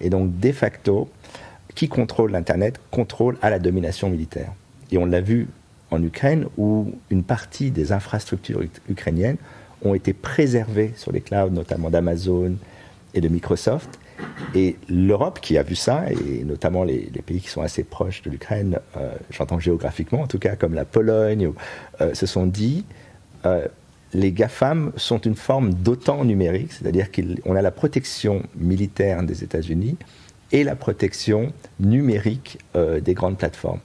Et donc, de facto, qui contrôle l'Internet contrôle à la domination militaire. Et on l'a vu en Ukraine, où une partie des infrastructures ukrainiennes ont été préservées sur les clouds, notamment d'Amazon et de Microsoft. Et l'Europe qui a vu ça, et notamment les pays qui sont assez proches de l'Ukraine, j'entends géographiquement en tout cas, comme la Pologne, se sont dit les GAFAM sont une forme d'OTAN numérique, c'est-à-dire qu'on a la protection militaire des États-Unis et la protection numérique des grandes plateformes.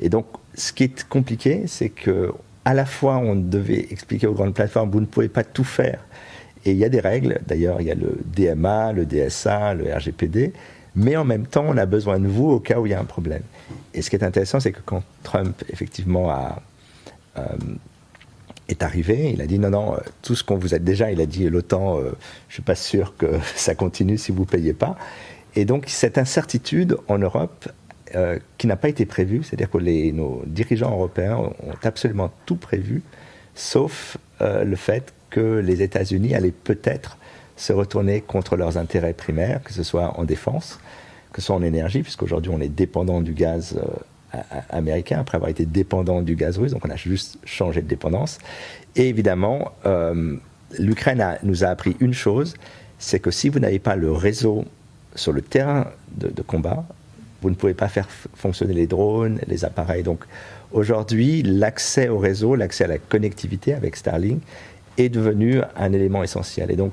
Et donc, ce qui est compliqué, c'est qu'à la fois, on devait expliquer aux grandes plateformes, vous ne pouvez pas tout faire. Et il y a des règles, d'ailleurs, il y a le DMA, le DSA, le RGPD, mais en même temps, on a besoin de vous au cas où il y a un problème. Et ce qui est intéressant, c'est que quand Trump, effectivement, est arrivé, il a dit non, tout ce qu'on vous a déjà, il a dit l'OTAN, je ne suis pas sûr que ça continue si vous ne payez pas. Et donc, cette incertitude en Europe, qui n'a pas été prévue, c'est-à-dire que nos dirigeants européens ont absolument tout prévu, sauf le fait que les États-Unis allaient peut-être se retourner contre leurs intérêts primaires, que ce soit en défense, que ce soit en énergie, puisqu'aujourd'hui on est dépendant du gaz américain, après avoir été dépendant du gaz russe, donc on a juste changé de dépendance. Et évidemment, l'Ukraine nous a appris une chose, c'est que si vous n'avez pas le réseau sur le terrain de combat, vous ne pouvez pas faire fonctionner les drones, les appareils. Donc aujourd'hui, l'accès au réseau, l'accès à la connectivité avec Starlink est devenu un élément essentiel. Et donc